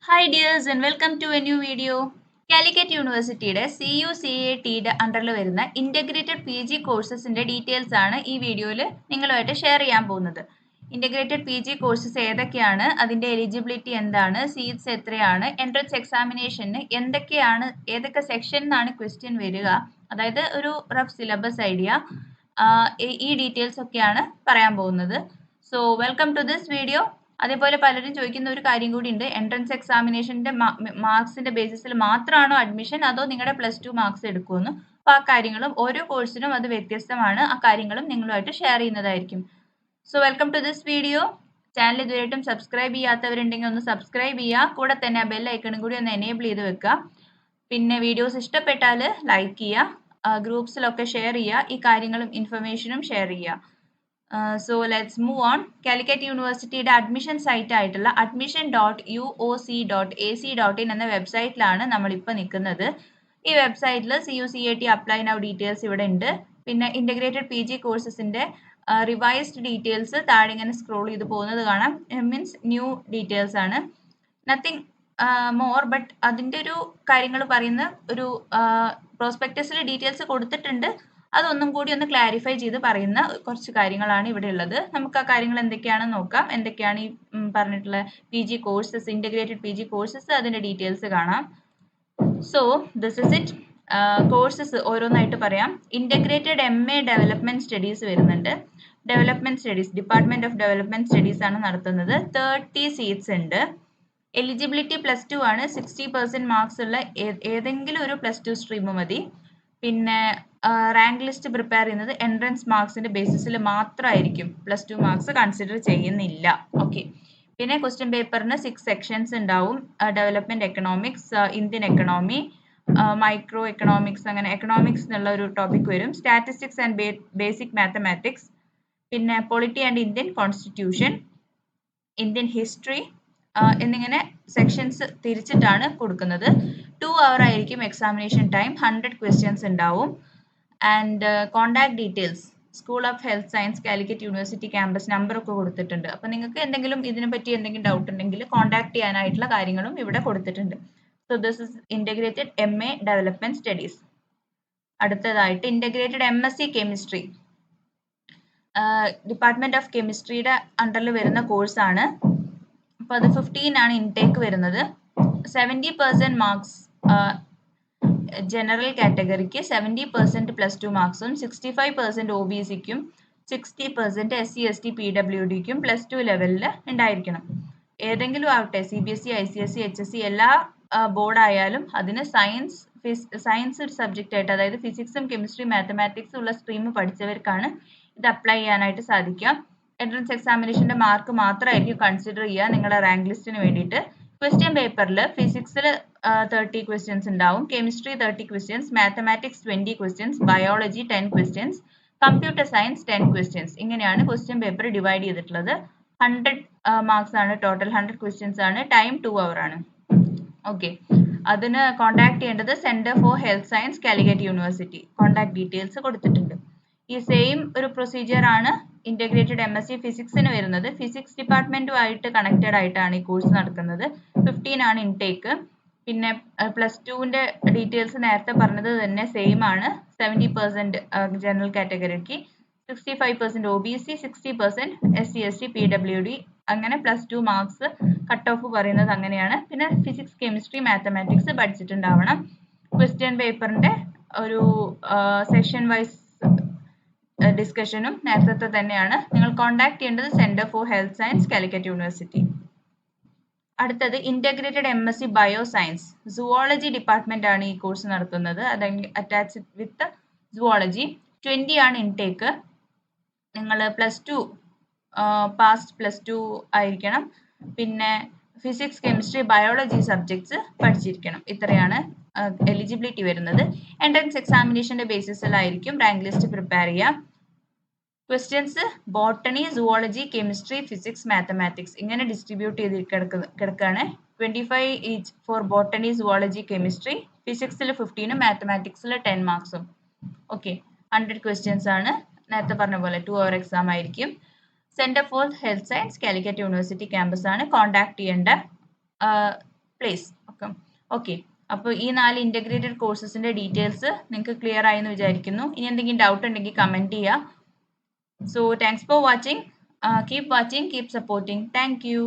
Hi dears and welcome to a new video. Calicut യൂണിവേഴ്സിറ്റിയുടെ CUCAT അണ്ടറിൽ വരുന്ന integrated PG കോഴ്സസിൻ്റെ details ആണ് ഈ വീഡിയോയിൽ നിങ്ങളുമായിട്ട് ഷെയർ ചെയ്യാൻ പോകുന്നത്. ഇൻ്റഗ്രേറ്റഡ് PG കോഴ്സസ് ഏതൊക്കെയാണ്, അതിൻ്റെ എലിജിബിലിറ്റി എന്താണ്, സീറ്റ്സ് എത്രയാണ്, എൻട്രൻസ് എക്സാമിനേഷന് എന്തൊക്കെയാണ്, ഏതൊക്കെ സെക്ഷനിലാണ് ക്വസ്റ്റ്യൻ വരിക, അതായത് ഒരു റഫ് സിലബസ് ഐഡിയ, ഈ ഡീറ്റെയിൽസ് ഒക്കെയാണ് പറയാൻ പോകുന്നത്. So welcome to this video. അതേപോലെ പലരും ചോദിക്കുന്ന ഒരു കാര്യം കൂടി ഉണ്ട്, എൻട്രൻസ് എക്സാമിനേഷൻ്റെ മാർക്സിൻ്റെ ബേസിസിൽ മാത്രമാണോ അഡ്മിഷൻ അതോ നിങ്ങളുടെ +2 മാർക്സ് എടുക്കുമെന്ന്. അപ്പോൾ ആ കാര്യങ്ങളും ഓരോ കോഴ്സിനും അത് വ്യത്യസ്തമാണ്. ആ കാര്യങ്ങളും നിങ്ങളുമായിട്ട് ഷെയർ ചെയ്യുന്നതായിരിക്കും. So welcome to this video. Channel ഇതുവരെയായിട്ടും സബ്സ്ക്രൈബ് ചെയ്യാത്തവരുണ്ടെങ്കിൽ ഒന്ന് സബ്സ്ക്രൈബ് ചെയ്യുക. കൂടെ തന്നെ ആ ബെൽ ഐക്കണും കൂടി ഒന്ന് എനേബിൾ ചെയ്ത് വെക്കുക. പിന്നെ വീഡിയോസ് ഇഷ്ടപ്പെട്ടാൽ ലൈക്ക് ചെയ്യുക, ഗ്രൂപ്പ്സിലൊക്കെ ഷെയർ ചെയ്യുക, ഈ കാര്യങ്ങളും ഇൻഫർമേഷനും ഷെയർ ചെയ്യുക. So let's move on. Calicut യൂണിവേഴ്സിറ്റിയുടെ അഡ്മിഷൻ സൈറ്റ് ആയിട്ടുള്ള admission.uoc.ac.in എന്ന വെബ്സൈറ്റിലാണ് നമ്മളിപ്പോൾ നിൽക്കുന്നത്. ഈ വെബ്സൈറ്റിൽ CUCAT അപ്ലൈ നൗ ഡീറ്റെയിൽസ് ഇവിടെ ഉണ്ട്. പിന്നെ ഇൻ്റഗ്രേറ്റഡ് PG കോഴ്സസിൻ്റെ റിവൈസ്ഡ് ഡീറ്റെയിൽസ് താഴെ ഇങ്ങനെ സ്ക്രോൾ ചെയ്ത് പോകുന്നത് കാണാം. മീൻസ് ന്യൂ ഡീറ്റെയിൽസ് ആണ്, നത്തിങ് മോർ. ബട്ട് അതിൻ്റെ ഒരു കാര്യങ്ങൾ പറയുന്ന ഒരു പ്രോസ്പെക്ടസിൽ ഡീറ്റെയിൽസ് കൊടുത്തിട്ടുണ്ട്. അതൊന്നും കൂടി ഒന്ന് ക്ലാരിഫൈ ചെയ്ത് പറയുന്ന കുറച്ച് കാര്യങ്ങളാണ് ഇവിടെ ഉള്ളത്. നമുക്ക് ആ കാര്യങ്ങൾ എന്തൊക്കെയാണെന്ന് നോക്കാം. എന്തൊക്കെയാണ് ഈ പറഞ്ഞിട്ടുള്ള PG courses, integrated PG courses, അതിൻ്റെ ഡീറ്റെയിൽസ് കാണാം. So this is it. Courses ഓരോന്നായിട്ട് പറയാം. ഇൻ്റഗ്രേറ്റഡ് MA ഡെവലപ്മെൻറ്റ് സ്റ്റഡീസ് വരുന്നുണ്ട്. Development studies, department of development studies ആണ് നടത്തുന്നത്. 30 സീറ്റ്സ് ഉണ്ട്. എലിജിബിലിറ്റി +2 ആണ്. 60% മാർക്സ് ഉള്ള ഏതെങ്കിലും ഒരു +2 സ്ട്രീം മതി. പിന്നെ റാങ്ക് ലിസ്റ്റ് പ്രിപ്പയർ ചെയ്യുന്നത് എൻട്രൻസ് മാർക്സിന്റെ ബേസിസിൽ മാത്രമായിരിക്കും, +2 മാർക്സ് കൺസിഡർ ചെയ്യുന്നില്ല. ഓക്കെ. പിന്നെ ക്വസ്റ്റ്യൻ പേപ്പറിന് 6 സെക്ഷൻസ് ഉണ്ടാവും. Development economics, Indian economy, micro economics, അങ്ങനെ എക്കണോമിക്സ് എന്നുള്ള ഒരു ടോപ്പിക് വരും. സ്റ്റാറ്റിസ്റ്റിക്സ് ആൻഡ് ബേസിക് മാത്തമാറ്റിക്സ്, പിന്നെ polity and Indian constitution, Indian history എന്നിങ്ങനെ സെക്ഷൻസ് തിരിച്ചിട്ടാണ് കൊടുക്കുന്നത്. 2 hour ആയിരിക്കും എക്സാമിനേഷൻ ടൈം. 100 ക്വസ്റ്റ്യൻസ് ഉണ്ടാവും. And contact details, school of health science Calicut university campus നമ്പറൊക്കെ കൊടുത്തിട്ടുണ്ട്. അപ്പോൾ നിങ്ങൾക്ക് എന്തെങ്കിലും ഇതിനെ പറ്റി എന്തെങ്കിലും ഡൗട്ട് ഉണ്ടെങ്കിൽ കോൺടാക്ട് ചെയ്യാനായിട്ടുള്ള കാര്യങ്ങളും ഇവിടെ കൊടുത്തിട്ടുണ്ട്. So this is integrated MA development studies. അടുത്തതായിട്ട് integrated MSc chemistry, department of കെമിസ്ട്രിയുടെ അണ്ടറിൽ വരുന്ന കോഴ്സാണ്. അപ്പോൾ അത് 15 ആണ് ഇൻടേക്ക് വരുന്നത്. 70% മാർക്സ് ജനറൽ കാറ്റഗറിക്ക്, 70% +2 മാർക്സും, 65% OBCക്കും, 60% SC/ST PWDക്കും +2 ലെവലിൽ ഉണ്ടായിരിക്കണം. ഏതെങ്കിലും ആവട്ടെ, CBSE, ICSE, HSC, എല്ലാ ബോർഡ് ആയാലും അതിന് സയൻസ് സബ്ജക്റ്റ് ആയിട്ട്, അതായത് ഫിസിക്സും കെമിസ്ട്രി മാത്തമാറ്റിക്സും ഉള്ള സ്ട്രീം പഠിച്ചവർക്കാണ് ഇത് അപ്ലൈ ചെയ്യാനായിട്ട് സാധിക്കുക. എൻട്രൻസ് എക്സാമിനേഷൻ്റെ മാർക്ക് മാത്രമായിരിക്കും കൺസിഡർ ചെയ്യുക നിങ്ങളുടെ റാങ്ക് ലിസ്റ്റിന് വേണ്ടിയിട്ട്. ക്വസ്റ്റ്യൻ പേപ്പറിൽ ഫിസിക്സിൽ 30 ക്വസ്റ്റ്യൻസ് ഉണ്ടാവും, chemistry 30 questions, mathematics 20 questions, biology 10 questions, computer science 10 questions. ഇങ്ങനെയാണ് ക്വസ്റ്റ്യൻ പേപ്പർ ഡിവൈഡ് ചെയ്തിട്ടുള്ളത്. 100 മാർക്സ് ആണ് ടോട്ടൽ, 100 ക്വസ്റ്റ്യൻസ് ആണ്. ടൈം 2 hour ആണ്. ഓക്കെ. അതിന് കോൺടാക്ട് ചെയ്യേണ്ടത് centre for health science Calicut university. Contact details കൊടുത്തിട്ടുണ്ട്. ഈ സെയിം ഒരു പ്രൊസീജിയർ ആണ് ഇൻ്റഗ്രേറ്റഡ് MSc ഫിസിക്സിന് വരുന്നത്. ഫിസിക്സ് ഡിപ്പാർട്ട്മെൻറ്റുമായിട്ട് കണക്റ്റഡ് ആയിട്ടാണ് ഈ കോഴ്സ് നടക്കുന്നത്. 15 ആണ് ഇൻടേക്ക്. പിന്നെ +2ൻ്റെ ഡീറ്റെയിൽസ് നേരത്തെ പറഞ്ഞത് തന്നെ സെയിം ആണ്. 70% ജനറൽ കാറ്റഗറിക്ക്, 65% OBC, 60% SC/ST PWD, അങ്ങനെ +2 മാർക്സ് കട്ട് ഓഫ് പറയുന്നത് അങ്ങനെയാണ്. പിന്നെ ഫിസിക്സ് കെമിസ്ട്രി മാത്തമാറ്റിക്സ് പഠിച്ചിട്ടുണ്ടാവണം. ക്വസ്റ്റ്യൻ പേപ്പറിൻ്റെ ഒരു സെഷൻ വൈസ് ഡിസ്കഷനും നേരത്തെ തന്നെയാണ്. നിങ്ങൾ കോൺടാക്ട് ചെയ്യേണ്ടത് centre for health science Calicut university. അടുത്തത് integrated MSc bio science, zoology department ആണ് ഈ കോഴ്സ് നടത്തുന്നത്. അതായത് അറ്റാച്ച്ഡ് വിത്ത് സുവോളജി. 20 ആണ് ഇൻടേക്ക്. നിങ്ങൾ +2 പാസ്റ്റ് +2 ആയിരിക്കണം. പിന്നെ ഫിസിക്സ് കെമിസ്ട്രി ബയോളജി സബ്ജക്ട്സ് പഠിച്ചിരിക്കണം. ഇത്രയാണ് എലിജിബിലിറ്റി വരുന്നത്. എൻട്രൻസ് എക്സാമിനേഷൻ്റെ ബേസിസിലായിരിക്കും റാങ്ക് ലിസ്റ്റ് പ്രിപ്പയർ ചെയ്യുക. Questions botany, zoology, chemistry, physics, mathematics ഇങ്ങനെ ഡിസ്ട്രിബ്യൂട്ട് ചെയ്ത് കിടക്കുകയാണ്. 25 each for botany, zoology, chemistry. ഫിസിക്സിൽ 15, മാത്തമാറ്റിക്സിൽ 10 മാർക്സും. ഓക്കെ. 100 ക്വസ്റ്റ്യൻസ് ആണ്. നേരത്തെ പറഞ്ഞ പോലെ 2 hour എക്സാം ആയിരിക്കും. Centre for health science Calicut university campus ആണ്. കോൺടാക്ട് ചെയ്യേണ്ട പ്ലേസ്. ഓക്കെ ഓക്കെ, അപ്പോൾ ഈ 4 ഇൻ്റഗ്രേറ്റഡ് കോഴ്സസിൻ്റെ ഡീറ്റെയിൽസ് നിങ്ങൾക്ക് ക്ലിയർ ആയെന്ന് വിചാരിക്കുന്നു. ഇനി എന്തെങ്കിലും ഡൗട്ട് ഉണ്ടെങ്കിൽ കമൻറ്റ് ചെയ്യുക. So thanks for watching. Keep watching, keep supporting. Thank you.